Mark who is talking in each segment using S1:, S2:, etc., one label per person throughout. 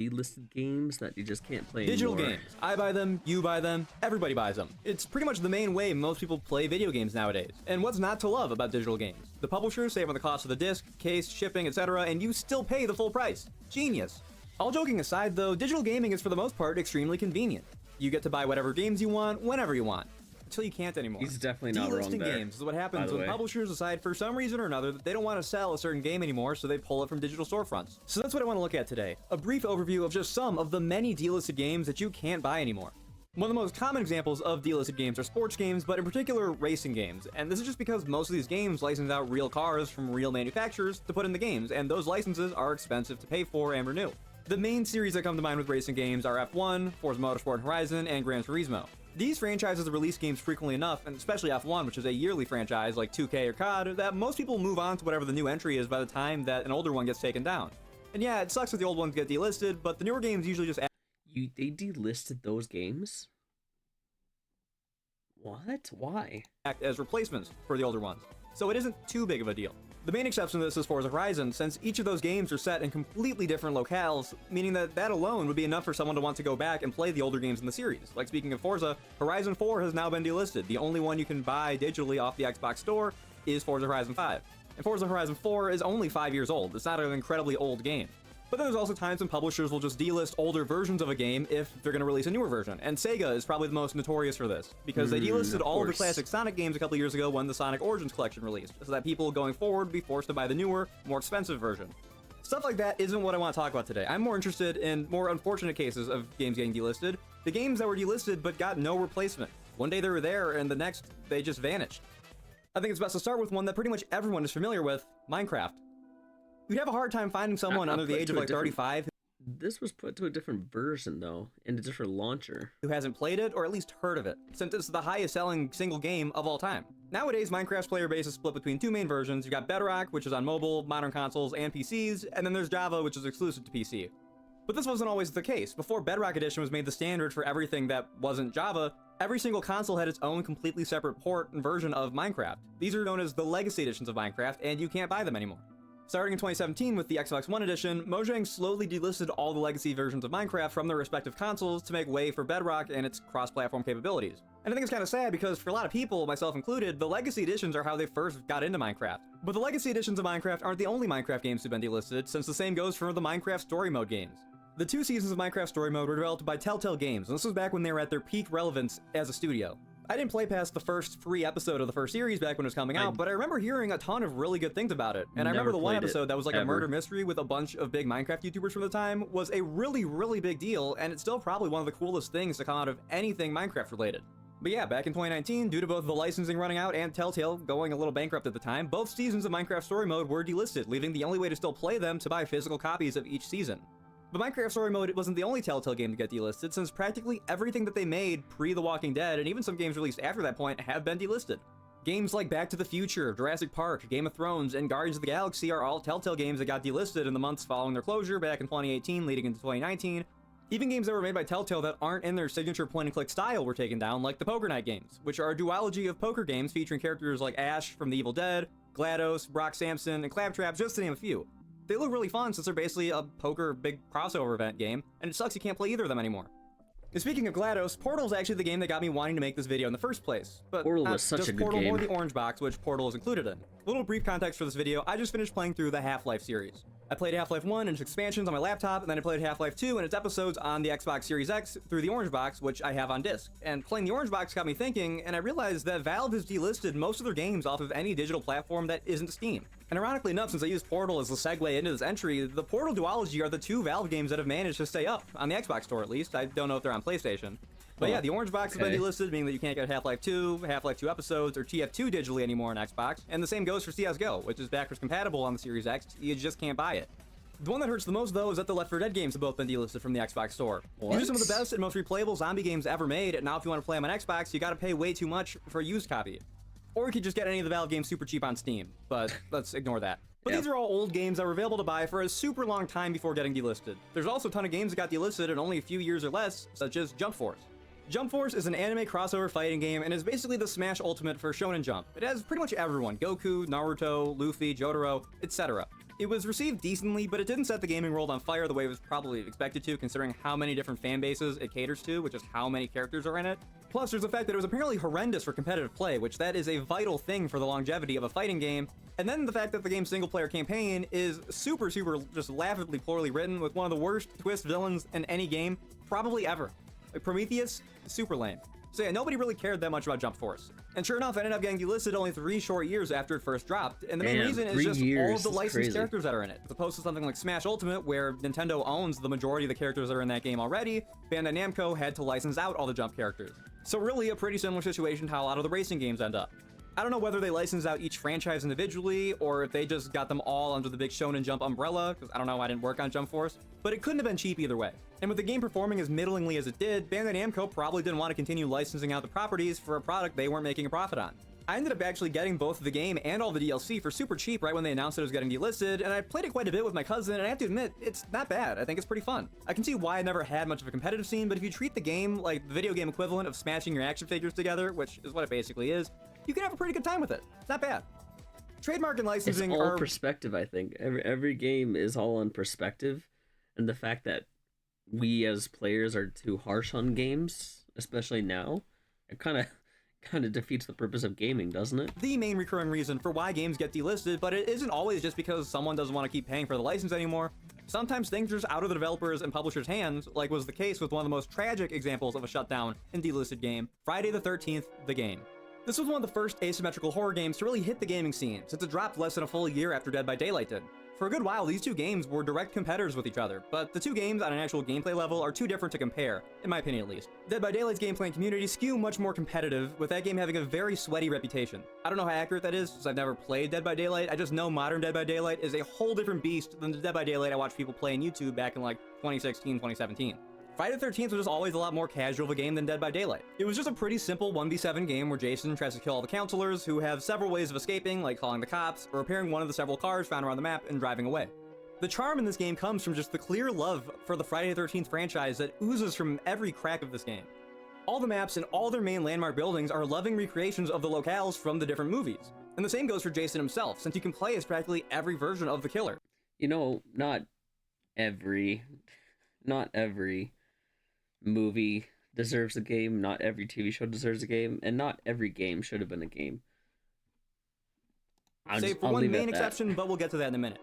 S1: delisted games that you just can't play
S2: Digital
S1: anymore?
S2: games. I buy them, you buy them, everybody buys them. It's pretty much the main way most people play video games nowadays. And what's not to love about digital games? The publishers save on the cost of the disc, case, shipping, etc., and you still pay the full price. Genius. All joking aside though, digital gaming is for the most part extremely convenient. You get to buy whatever games you want, whenever you want. Until you can't anymore.
S1: He's definitely not wrong
S2: Delisting
S1: there.
S2: games is what happens when
S1: way.
S2: publishers decide for some reason or another that they don't want to sell a certain game anymore, so they pull it from digital storefronts. So that's what I want to look at today. A brief overview of just some of the many delisted games that you can't buy anymore. One of the most common examples of delisted games are sports games, but in particular racing games. And this is just because most of these games license out real cars from real manufacturers to put in the games, and those licenses are expensive to pay for and renew. The main series that come to mind with racing games are F1, Forza Motorsport Horizon, and Gran Turismo. These franchises release games frequently enough, and especially F1, which is a yearly franchise like 2K or COD, that most people move on to whatever the new entry is by the time that an older one gets taken down. And yeah, it sucks that the old ones get delisted, but the newer games usually just
S1: They delisted those games? What? Why?
S2: act as replacements for the older ones, so it isn't too big of a deal. The main exception to this is Forza Horizon, since each of those games are set in completely different locales, meaning that alone would be enough for someone to want to go back and play the older games in the series. Like speaking of Forza, Horizon 4 has now been delisted. The only one you can buy digitally off the Xbox Store is Forza Horizon 5. And Forza Horizon 4 is only 5 years old. It's not an incredibly old game. But then there's also times when publishers will just delist older versions of a game if they're going to release a newer version. And Sega is probably the most notorious for this, because they delisted all of the classic Sonic games a couple years ago when the Sonic Origins collection released, so that people going forward would be forced to buy the newer, more expensive version. Stuff like that isn't what I want to talk about today. I'm more interested in more unfortunate cases of games getting delisted, the games that were delisted but got no replacement. One day they were there, and the next, they just vanished. I think it's best to start with one that pretty much everyone is familiar with, Minecraft. You'd have a hard time finding someone under the age of like 35
S1: This was put to a different version, though, in a different launcher.
S2: who hasn't played it or at least heard of it, since it's the highest selling single game of all time. Nowadays, Minecraft's player base is split between two main versions. You've got Bedrock, which is on mobile, modern consoles, and PCs, and then there's Java, which is exclusive to PC. But this wasn't always the case. Before Bedrock Edition was made the standard for everything that wasn't Java, every single console had its own completely separate port and version of Minecraft. These are known as the legacy editions of Minecraft, and you can't buy them anymore. Starting in 2017 with the Xbox One edition, Mojang slowly delisted all the legacy versions of Minecraft from their respective consoles to make way for Bedrock and its cross-platform capabilities. And I think it's kind of sad because for a lot of people, myself included, the legacy editions are how they first got into Minecraft. But the legacy editions of Minecraft aren't the only Minecraft games to have been delisted, since the same goes for the Minecraft Story Mode games. The 2 seasons of Minecraft Story Mode were developed by Telltale Games, and this was back when they were at their peak relevance as a studio. I didn't play past the first free episode of the first series back when it was coming out, but I remember hearing a ton of really good things about it. And I remember the one episode that was like a murder mystery with a bunch of big Minecraft YouTubers from the time was a really, really big deal, and it's still probably one of the coolest things to come out of anything Minecraft related. But yeah, back in 2019, due to both the licensing running out and Telltale going a little bankrupt at the time, both seasons of Minecraft Story Mode were delisted, leaving the only way to still play them to buy physical copies of each season. But Minecraft Story Mode wasn't the only Telltale game to get delisted, since practically everything that they made pre The Walking Dead, and even some games released after that point, have been delisted. Games like Back to the Future, Jurassic Park, Game of Thrones, and Guardians of the Galaxy are all Telltale games that got delisted in the months following their closure back in 2018 leading into 2019. Even games that were made by Telltale that aren't in their signature point-and-click style were taken down, like the Poker Night games, which are a duology of poker games featuring characters like Ash from The Evil Dead, GLaDOS, Brock Samson, and Claptrap, just to name a few. They look really fun since they're basically a poker big crossover event game, and it sucks you can't play either of them anymore. And speaking of GLaDOS, Portal is actually the game that got me wanting to make this video in the first place. But
S1: Portal
S2: not
S1: was such
S2: just
S1: a good
S2: Portal
S1: game.
S2: or the Orange Box, which Portal is included in. Little brief context for this video, I just finished playing through the Half-Life series. I played Half-Life 1 and its expansions on my laptop, and then I played Half-Life 2 and its episodes on the Xbox Series X through the Orange Box, which I have on disc. And playing the Orange Box got me thinking, and I realized that Valve has delisted most of their games off of any digital platform that isn't Steam. And ironically enough, since I used Portal as the segue into this entry, the Portal duology are the 2 Valve games that have managed to stay up, on the Xbox store at least. I don't know if they're on PlayStation. But yeah, the Orange Box has been delisted, meaning that you can't get Half-Life 2, Half-Life 2 episodes, or TF2 digitally anymore on Xbox, and the same goes for CSGO, which is backwards compatible on the Series X, you just can't buy it. The one that hurts the most, though, is that the Left 4 Dead games have both been delisted from the Xbox store. These are some of the best and most replayable zombie games ever made, and now if you want to play them on Xbox, you gotta pay way too much for a used copy. Or you could just get any of the Valve games super cheap on Steam, but let's ignore that. But these are all old games that were available to buy for a super long time before getting delisted. There's also a ton of games that got delisted in only a few years or less, such as Jump Force. Jump Force is an anime crossover fighting game and is basically the Smash Ultimate for Shonen Jump. It has pretty much everyone: Goku, Naruto, Luffy, Jotaro, etc. It was received decently, but it didn't set the gaming world on fire the way it was probably expected to, considering how many different fan bases it caters to, which is how many characters are in it. Plus, there's the fact that it was apparently horrendous for competitive play, which that is a vital thing for the longevity of a fighting game. And then the fact that the game's single-player campaign is super just laughably poorly written, with one of the worst twist villains in any game, probably ever. Like Prometheus, super lame. So yeah, nobody really cared that much about Jump Force. And sure enough, it ended up getting delisted only 3 short years after it first dropped, and the main reason is just all of the licensed characters that are in it. As opposed to something like Smash Ultimate, where Nintendo owns the majority of the characters that are in that game already, Bandai Namco had to license out all the Jump characters. So really a pretty similar situation to how a lot of the racing games end up. I don't know whether they license out each franchise individually, or if they just got them all under the big Shonen Jump umbrella, because I don't know, I didn't work on Jump Force, but it couldn't have been cheap either way. And with the game performing as middlingly as it did, Bandai Namco probably didn't want to continue licensing out the properties for a product they weren't making a profit on. I ended up actually getting both the game and all the DLC for super cheap right when they announced it was getting delisted, and I played it quite a bit with my cousin, and I have to admit, it's not bad. I think it's pretty fun. I can see why I never had much of a competitive scene, but if you treat the game like the video game equivalent of smashing your action figures together, which is what it basically is, you can have a pretty good time with it. It's not bad. Trademark and licensing
S1: It's all perspective, I think. Every game is all on perspective, and the fact that we as players are too harsh on games, especially now, it kind of defeats the purpose of gaming, doesn't it?
S2: The main recurring reason for why games get delisted, but it isn't always just because someone doesn't want to keep paying for the license anymore. Sometimes things are just out of the developers' and publishers' hands, like was the case with one of the most tragic examples of a shutdown in delisted game, Friday the 13th, the game. This was one of the first asymmetrical horror games to really hit the gaming scene, since it dropped less than a full year after Dead by Daylight did. For a good while, these two games were direct competitors with each other, but the two games on an actual gameplay level are too different to compare, in my opinion at least. Dead by Daylight's gameplay and community skew much more competitive, with that game having a very sweaty reputation. I don't know how accurate that is, since I've never played Dead by Daylight. I just know modern Dead by Daylight is a whole different beast than the Dead by Daylight I watched people play on YouTube back in like 2016, 2017. Friday the 13th was just always a lot more casual of a game than Dead by Daylight. It was just a pretty simple 1v7 game where Jason tries to kill all the counselors, who have several ways of escaping, like calling the cops, or repairing one of the several cars found around the map and driving away. The charm in this game comes from just the clear love for the Friday the 13th franchise that oozes from every crack of this game. All the maps and all their main landmark buildings are loving recreations of the locales from the different movies. And the same goes for Jason himself, since you can play as practically every version of the killer.
S1: You know, not every movie deserves a game, not every TV show deserves a game, and not every game should have been a game.
S2: Save for one main exception, but we'll get to that in a minute.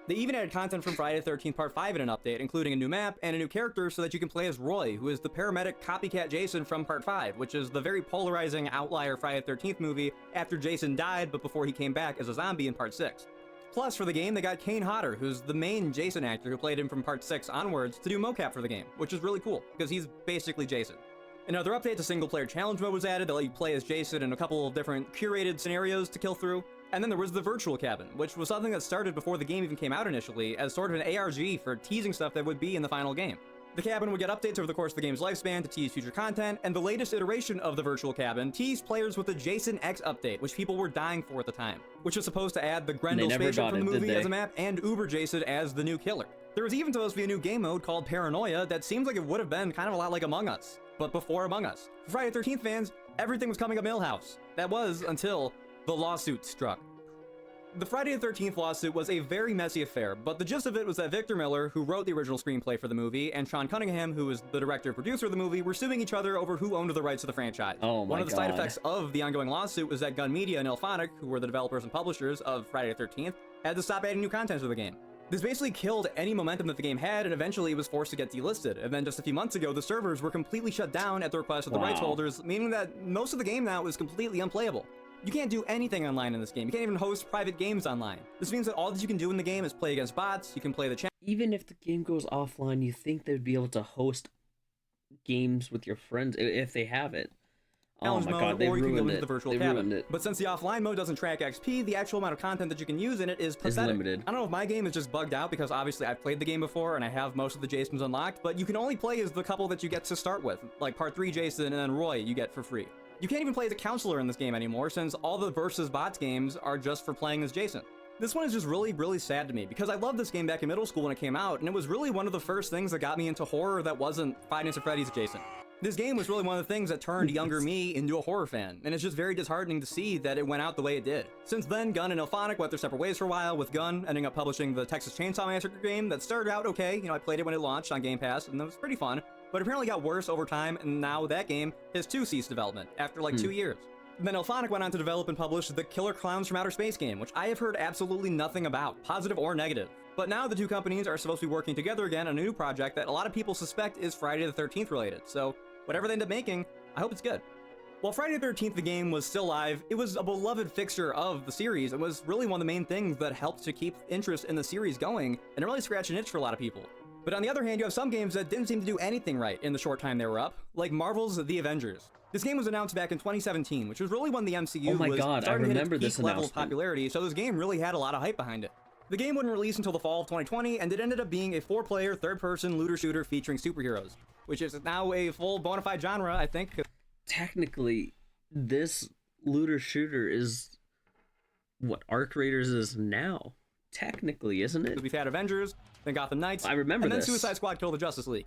S2: They even added content from Friday the 13th Part 5 in an update, including a new map and a new character so that you can play as Roy, who is the paramedic copycat Jason from Part 5, which is the very polarizing outlier Friday the 13th movie after Jason died but before he came back as a zombie in Part 6. Plus, for the game, they got Kane Hodder, who's the main Jason actor who played him from Part 6 onwards, to do mocap for the game, which is really cool, because he's basically Jason. Another update, a single-player challenge mode was added that let you play as Jason in a couple of different curated scenarios to kill through. And then there was the virtual cabin, which was something that started before the game even came out initially, as sort of an ARG for teasing stuff that would be in the final game. The cabin would get updates over the course of the game's lifespan to tease future content, and the latest iteration of the virtual cabin teased players with the Jason X update, which people were dying for at the time, which was supposed to add the Grendel spaceship from the movie as a map and Uber Jason as the new killer. There was even supposed to be a new game mode called Paranoia that seems like it would have been kind of a lot like Among Us, but before Among Us. For Friday the 13th fans, everything was coming up Millhouse. That was until the lawsuit struck. The Friday the 13th lawsuit was a very messy affair, but the gist of it was that Victor Miller, who wrote the original screenplay for the movie, and Sean Cunningham, who was the director and producer of the movie, were suing each other over who owned the rights to the franchise. One of the side effects of the ongoing lawsuit was that Gun Media and Elphonic, who were the developers and publishers of Friday the 13th, had to stop adding new content to the game. This basically killed any momentum that the game had, and eventually it was forced to get delisted. And then just a few months ago, the servers were completely shut down at the request of the rights holders, meaning that most of the game now is completely unplayable. You can't do anything online in this game. You can't even host private games online. This means that all that you can do in the game is play against bots, you can play the chat.
S1: Even if the game goes offline, you think they'd be able to host games with your friends if they have it. Oh my god, they ruined it.
S2: The virtual cabin. But since the offline mode doesn't track XP, the actual amount of content that you can use in it is pathetic.
S1: Limited.
S2: I don't know if my game is just bugged out because obviously I've played the game before and I have most of the Jasons unlocked, but you can only play as the couple that you get to start with, like Part 3 Jason and then Roy you get for free. You can't even play as a counselor in this game anymore since all the versus bots games are just for playing as Jason. This one is just really sad to me because I loved this game back in middle school when it came out, and it was really one of the first things that got me into horror that wasn't Five Nights at Freddy's Jason. This game was really one of the things that turned younger me into a horror fan, and it's just very disheartening to see that it went out the way it did. Since then, Gunn and Ilphonic went their separate ways for a while, with Gunn ending up publishing the Texas Chainsaw Massacre game that started out okay. I played it when it launched on Game Pass, and it was pretty fun, but apparently got worse over time, and now that game has ceased development after like 2 years. Then Ilphonic went on to develop and publish the Killer Clowns from Outer Space game, which I have heard absolutely nothing about, positive or negative. But now the two companies are supposed to be working together again on a new project that a lot of people suspect is Friday the 13th related, so whatever they end up making, I hope it's good. While Friday the 13th the game was still live, it was a beloved fixture of the series and was really one of the main things that helped to keep interest in the series going and really scratch an itch for a lot of people. But on the other hand, you have some games that didn't seem to do anything right in the short time they were up, like Marvel's The Avengers. This game was announced back in 2017, which was really when the MCU was starting to hit its peak level of popularity, so this game really had a lot of hype behind it. The game wouldn't release until the fall of 2020, and it ended up being a 4-player, third-person looter shooter featuring superheroes, which is now a full bona fide genre, I think.
S1: Technically, this looter shooter is what Arc Raiders is now. Technically, isn't it?
S2: We've had Avengers, then Gotham Knights,
S1: I remember
S2: and then
S1: this.
S2: Suicide Squad Kill the Justice League.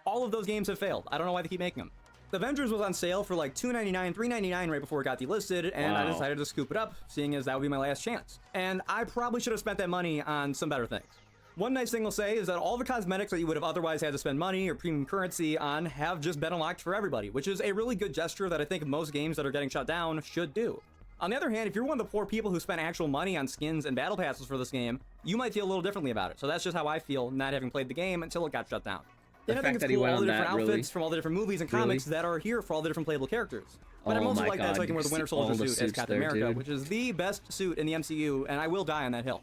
S2: All of those games have failed. I don't know why they keep making them. The Avengers was on sale for like $2.99, $3.99 right before it got delisted, and I decided to scoop it up, seeing as that would be my last chance. And I probably should have spent that money on some better things. One nice thing I'll say is that all the cosmetics that you would have otherwise had to spend money or premium currency on have just been unlocked for everybody, which is a really good gesture that I think most games that are getting shut down should do. On the other hand, if you're one of the poor people who spent actual money on skins and battle passes for this game, you might feel a little differently about it. So that's just how I feel, not having played the game until it got shut down. And I think it's cool, all the different outfits from all the different movies and comics that are here for all the different playable characters. But I'm also like that so I can wear the Winter Soldier suit as Captain America, which is the best suit in the MCU, and I will die on that hill.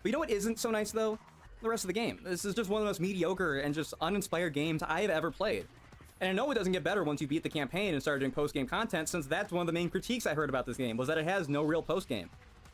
S2: But you know what isn't so nice, though? The rest of the game. This is just one of the most mediocre and just uninspired games I have ever played. And I know it doesn't get better once you beat the campaign and start doing post-game content, since that's one of the main critiques I heard about this game, was that it has no real post-game.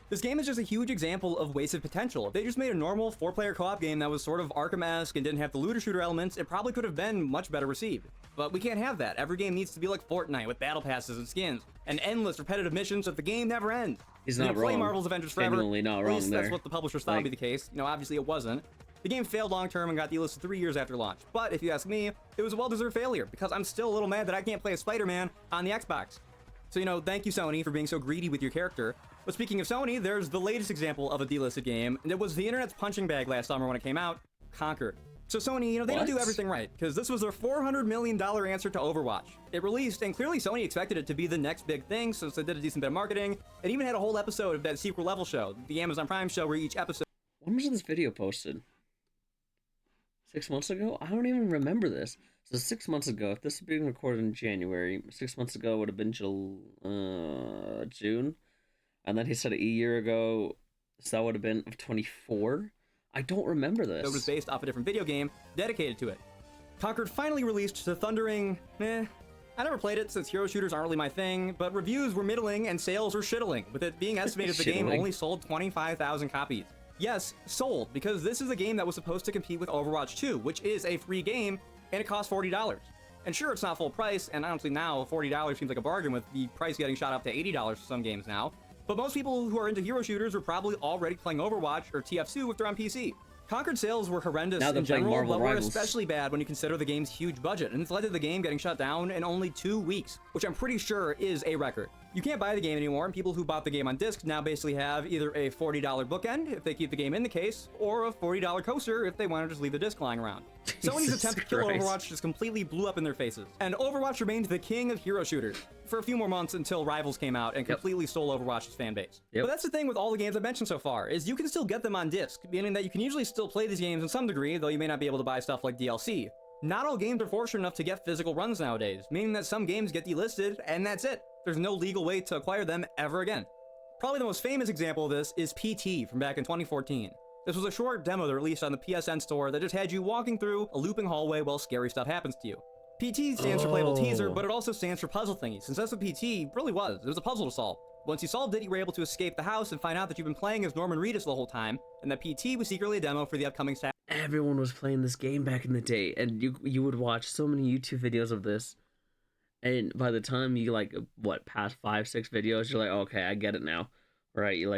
S2: This game is just a huge example of wasted potential. If they just made a normal 4-player co-op game that was sort of Arkham-esque and didn't have the looter shooter elements, it probably could have been much better received. But we can't have that. Every game needs to be like Fortnite with battle passes and skins and endless repetitive missions so the game never ends.
S1: He's not wrong.
S2: Play Marvel's Avengers forever.
S1: Genuinely not wrong. At least
S2: that's what the publishers thought would be the case. Obviously it wasn't. The game failed long-term and got delisted 3 years after launch. But if you ask me, it was a well-deserved failure because I'm still a little mad that I can't play as Spider-Man on the Xbox. So, thank you, Sony, for being so greedy with your character. But speaking of Sony, there's the latest example of a delisted game, and it was the internet's punching bag last summer when it came out, Conquer. So Sony, they don't do everything right, because this was their $400 million answer to Overwatch. It released, and clearly Sony expected it to be the next big thing, since they did a decent bit of marketing. It even had a whole episode of that sequel level show, the Amazon Prime show, where each episode...
S1: When was this video posted? 6 months ago? I don't even remember this. So 6 months ago, if this was being recorded in January, 6 months ago would have been June. And then he said a year ago, so that would have been of 24. I don't remember this.
S2: It was based off a different video game dedicated to it. Conquer finally released to thundering, I never played it since hero shooters aren't really my thing, but reviews were middling and sales were shittling, with it being estimated the game only sold 25,000 copies. Yes, sold, because this is a game that was supposed to compete with Overwatch 2, which is a free game, and it costs $40. And sure, it's not full price, and honestly now, $40 seems like a bargain with the price getting shot up to $80 for some games now. But most people who are into hero shooters are probably already playing Overwatch or TF2 if they're on PC. Conquered sales were horrendous in general, but were especially bad when you consider the game's huge budget, and it's led to the game getting shut down in only 2 weeks, which I'm pretty sure is a record. You can't buy the game anymore, and people who bought the game on disc now basically have either a $40 bookend if they keep the game in the case, or a $40 coaster if they want to just leave the disc lying around. Sony's attempt to kill Overwatch just completely blew up in their faces, and Overwatch remained the king of hero shooters for a few more months until Rivals came out and completely stole Overwatch's fan base. But that's the thing with all the games I've mentioned so far, is you can still get them on disc, meaning that you can usually still play these games in some degree, though you may not be able to buy stuff like DLC. Not all games are fortunate enough to get physical runs nowadays, meaning that some games get delisted, and that's it. There's no legal way to acquire them ever again. Probably the most famous example of this is PT from back in 2014. This was a short demo that released on the PSN store that just had you walking through a looping hallway while scary stuff happens to you. PT stands for Playable Teaser, but it also stands for Puzzle Thingy, since that's what PT really was. It was a puzzle to solve. Once you solved it, you were able to escape the house and find out that you've been playing as Norman Reedus the whole time, and that PT was secretly a demo for the upcoming
S1: Everyone was playing this game back in the day, and you would watch so many YouTube videos of this, and by the time you, pass 5-6 videos, you're like, okay, I get it now. Right, you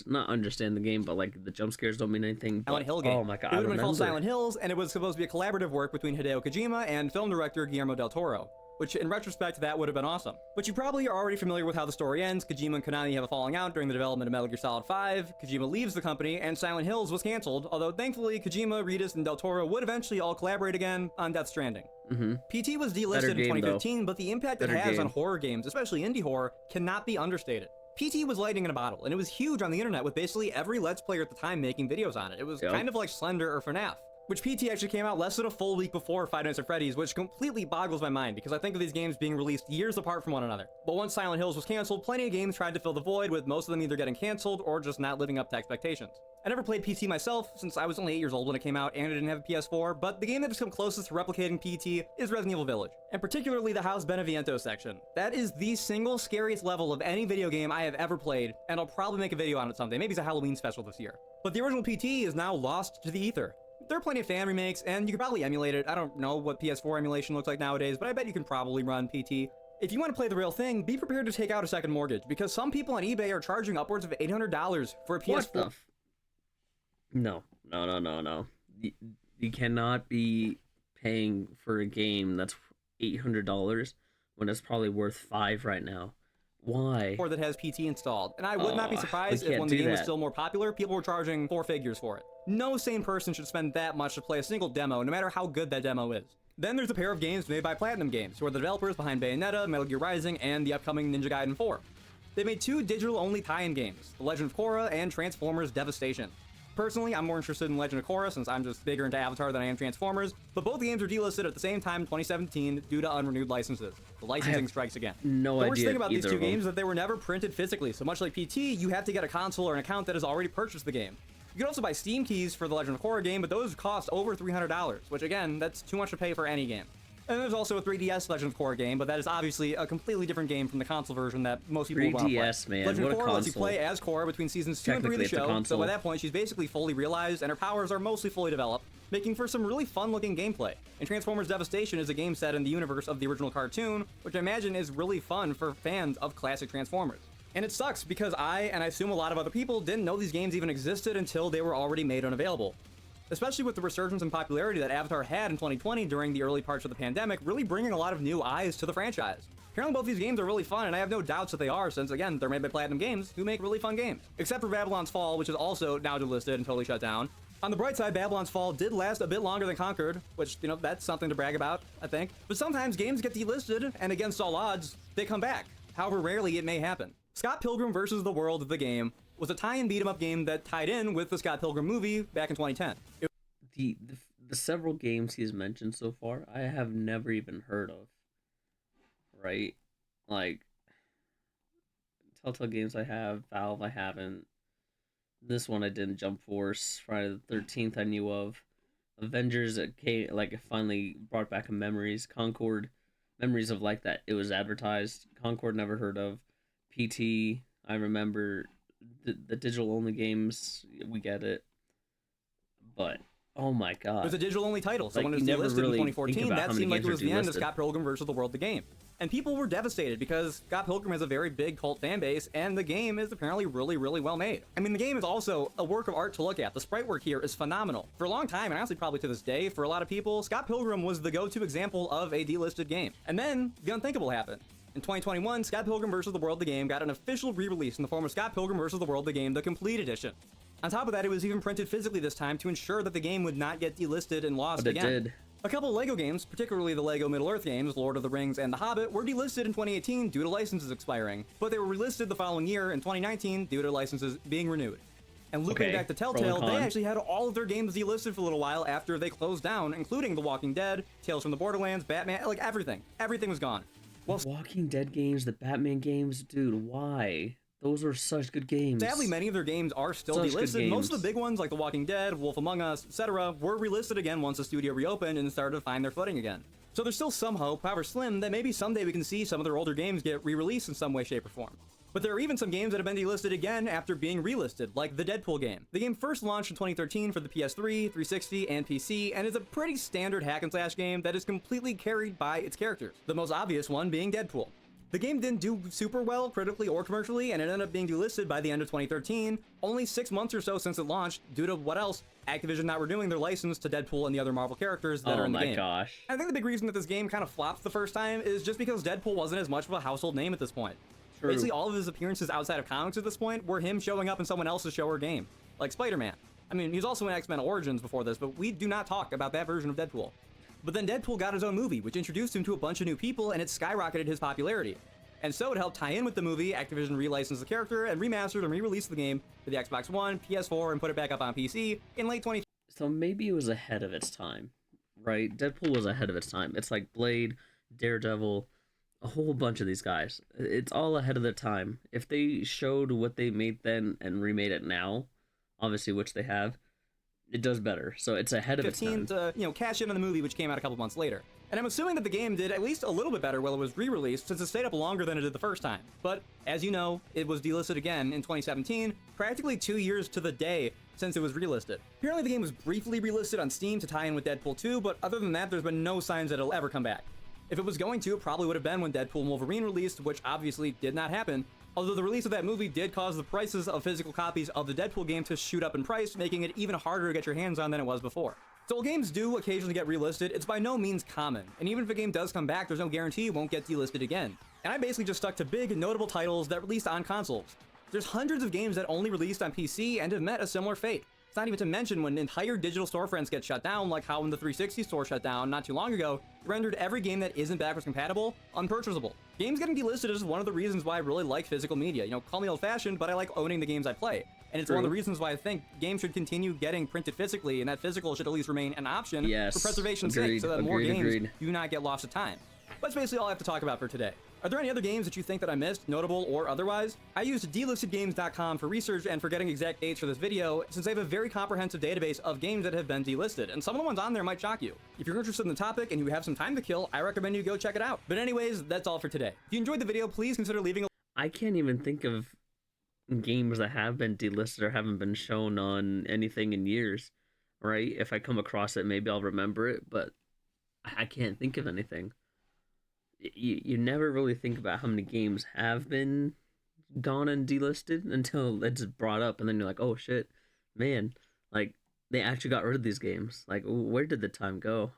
S1: not understand the game, but like the jump scares don't mean anything.
S2: Silent
S1: But
S2: Hill game.
S1: oh my god,
S2: It
S1: I
S2: would have been called
S1: remember.
S2: Silent Hills, and it was supposed to be a collaborative work between Hideo Kojima and film director Guillermo del Toro, which in retrospect, that would have been awesome. But you probably are already familiar with how the story ends. Kojima and Konami have a falling out during the development of Metal Gear Solid 5, Kojima leaves the company, and Silent Hills was cancelled, although thankfully Kojima, Reedus, and del Toro would eventually all collaborate again on Death Stranding.
S1: Mm-hmm.
S2: PT was delisted
S1: Better
S2: in
S1: game
S2: 2015, but the impact
S1: Better
S2: it has
S1: game.
S2: on horror games, especially indie horror, cannot be understated. PT was lightning in a bottle, and it was huge on the internet with basically every Let's Player at the time making videos on it. It was kind of like Slender or FNAF, which PT actually came out less than a full week before Five Nights at Freddy's, which completely boggles my mind because I think of these games being released years apart from one another. But once Silent Hills was canceled, plenty of games tried to fill the void, with most of them either getting canceled or just not living up to expectations. I never played PT myself, since I was only 8 years old when it came out and I didn't have a PS4, but the game that has come closest to replicating PT is Resident Evil Village, and particularly the House Beneviento section. That is the single scariest level of any video game I have ever played, and I'll probably make a video on it someday. Maybe it's a Halloween special this year. But the original PT is now lost to the ether. There are plenty of fan remakes, and you could probably emulate it. I don't know what PS4 emulation looks like nowadays, but I bet you can probably run PT. If you want to play the real thing, be prepared to take out a second mortgage, because some people on eBay are charging upwards of $800 for a PS4.
S1: What the No, no, no, no, no. You cannot be paying for a game that's $800 when it's probably worth $5 right now. Why?
S2: That has PT installed, and I would not be surprised if when the game was still more popular, people were charging 4 figures for it. No sane person should spend that much to play a single demo, no matter how good that demo is. Then there's a pair of games made by Platinum Games, who are the developers behind Bayonetta, Metal Gear Rising, and the upcoming Ninja Gaiden 4. They made 2 digital-only tie-in games, The Legend of Korra and Transformers Devastation. Personally, I'm more interested in Legend of Korra since I'm just bigger into Avatar than I am Transformers, but both games are delisted at the same time in 2017 due to unrenewed licenses. The licensing strikes again.
S1: No idea.
S2: The worst thing about these 2 games is that they were never printed physically, so much like PT, you have to get a console or an account that has already purchased the game. You can also buy Steam keys for the Legend of Korra game, but those cost over $300, which again, that's too much to pay for any game. And there's also a 3DS Legend of Korra game, but that is obviously a completely different game from the console version that most people would want to play.
S1: 3DS, man.
S2: Legend
S1: what
S2: of Korra
S1: a
S2: lets you play as Korra between seasons 2 and 3 of the show, so by that point she's basically fully realized and her powers are mostly fully developed, making for some really fun-looking gameplay. And Transformers Devastation is a game set in the universe of the original cartoon, which I imagine is really fun for fans of classic Transformers. And it sucks because I, and I assume a lot of other people, didn't know these games even existed until they were already made unavailable. Especially with the resurgence in popularity that Avatar had in 2020 during the early parts of the pandemic, really bringing a lot of new eyes to the franchise. Apparently both these games are really fun, and I have no doubts that they are, since again, they're made by Platinum Games, who make really fun games. Except for Babylon's Fall, which is also now delisted and totally shut down. On the bright side, Babylon's Fall did last a bit longer than Conquered, which, you know, that's something to brag about, I think. But sometimes games get delisted, and against all odds, they come back. However rarely it may happen. Scott Pilgrim vs. the World, the game, was a tie-in beat-em-up game that tied in with the Scott Pilgrim movie back in 2010.
S1: The several games he's mentioned so far, I have never even heard of. Right? Like, Telltale games I have, Valve I haven't. This one I didn't. Jump Force, Friday the 13th I knew of. Avengers, it came, like, it finally brought back memories. Concord, memories of like that. It was advertised. Concord never heard of. PT, I remember. The digital only games, we get it. But oh my god.
S2: It was a digital-only title, so
S1: like,
S2: when it was delisted in 2014, that seemed like it was the end of Scott Pilgrim vs. the World, the game. And people were devastated because Scott Pilgrim has a very big cult fan base, and the game is apparently really, really well made. I mean, the game is also a work of art to look at. The sprite work here is phenomenal. For a long time, and honestly probably to this day, for a lot of people, Scott Pilgrim was the go-to example of a delisted game. And then, the unthinkable happened. In 2021, Scott Pilgrim vs. the World, the game got an official re-release in the form of Scott Pilgrim vs. the World, the game, the Complete Edition. On top of that, it was even printed physically this time to ensure that the game would not get delisted and lost again.
S1: But it did.
S2: A couple of LEGO games, particularly the LEGO Middle-earth games, Lord of the Rings and The Hobbit, were delisted in 2018 due to licenses expiring, but they were relisted the following year in 2019 due to licenses being renewed. And looping back to Telltale, they actually had all of their games delisted for a little while after they closed down, including The Walking Dead, Tales from the Borderlands, Batman, like everything. Everything was gone.
S1: Well, the Walking Dead games, the Batman games, dude, why? Those are such good games.
S2: Sadly, many of their games are still delisted. Most of the big ones, like The Walking Dead, Wolf Among Us, etc., were relisted again once the studio reopened and started to find their footing again. So there's still some hope, however slim, that maybe someday we can see some of their older games get re-released in some way, shape, or form. But there are even some games that have been delisted again after being relisted, like the Deadpool game. The game first launched in 2013 for the PS3, 360, and PC, and is a pretty standard hack and slash game that is completely carried by its characters, the most obvious one being Deadpool. The game didn't do super well critically or commercially, and it ended up being delisted by the end of 2013, only 6 months or so since it launched, due to what else? Activision not renewing their license to Deadpool and the other Marvel characters that are
S1: Oh
S2: in the
S1: my
S2: game.
S1: gosh.
S2: I think the big reason that this game kind of flopped the first time is just because Deadpool wasn't as much of a household name at this point.
S1: True.
S2: Basically, all of his appearances outside of comics at this point were him showing up in someone else's show or game, like Spider-Man. I mean, he's also in X-Men Origins before this, but we do not talk about that version of Deadpool. But then Deadpool got his own movie, which introduced him to a bunch of new people, and it skyrocketed his popularity. And so, to help tie in with the movie, Activision relicensed the character and remastered and re-released the game for the Xbox One, PS4, and put it back up on PC in late 20.
S1: So maybe it was ahead of its time, right? Deadpool was ahead of its time. It's like Blade, Daredevil, a whole bunch of these guys. It's all ahead of their time. If they showed what they made then and remade it now, obviously, which they have, it does better. So it's ahead of its time.
S2: To, cash in on the movie, which came out a couple months later. And I'm assuming that the game did at least a little bit better while it was re-released, since it stayed up longer than it did the first time. But, as you know, it was delisted again in 2017, practically 2 years to the day since it was relisted. Apparently the game was briefly relisted on Steam to tie in with Deadpool 2, but other than that, there's been no signs that it'll ever come back. If it was going to, it probably would have been when Deadpool and Wolverine released, which obviously did not happen, although the release of that movie did cause the prices of physical copies of the Deadpool game to shoot up in price, making it even harder to get your hands on than it was before. So while games do occasionally get relisted, it's by no means common, and even if a game does come back, there's no guarantee it won't get delisted again. And I basically just stuck to big, notable titles that released on consoles. There's hundreds of games that only released on PC and have met a similar fate. It's not even to mention when entire digital storefronts get shut down, like how when the 360 store shut down not too long ago, it rendered every game that isn't backwards compatible unpurchasable. Games getting delisted is one of the reasons why I really like physical media. Call me old-fashioned, but I like owning the games I play. And it's
S1: True.
S2: one of the reasons why I think games should continue getting printed physically, and that physical should at least remain an option for preservation's sake, so that more games do not get lost to time. That's basically all I have to talk about for today. Are there any other games that you think that I missed, notable or otherwise? I used delistedgames.com for research and for getting exact dates for this video, since they have a very comprehensive database of games that have been delisted, and some of the ones on there might shock you. If you're interested in the topic and you have some time to kill, I recommend you go check it out. But anyways, that's all for today. If you enjoyed the video, please consider leaving a...
S1: I can't even think of games that have been delisted or haven't been shown on anything in years, right? If I come across it, maybe I'll remember it, but I can't think of anything. You never really think about how many games have been gone and delisted until it's brought up, and then you're like, oh shit, man, like they actually got rid of these games. Like, where did the time go?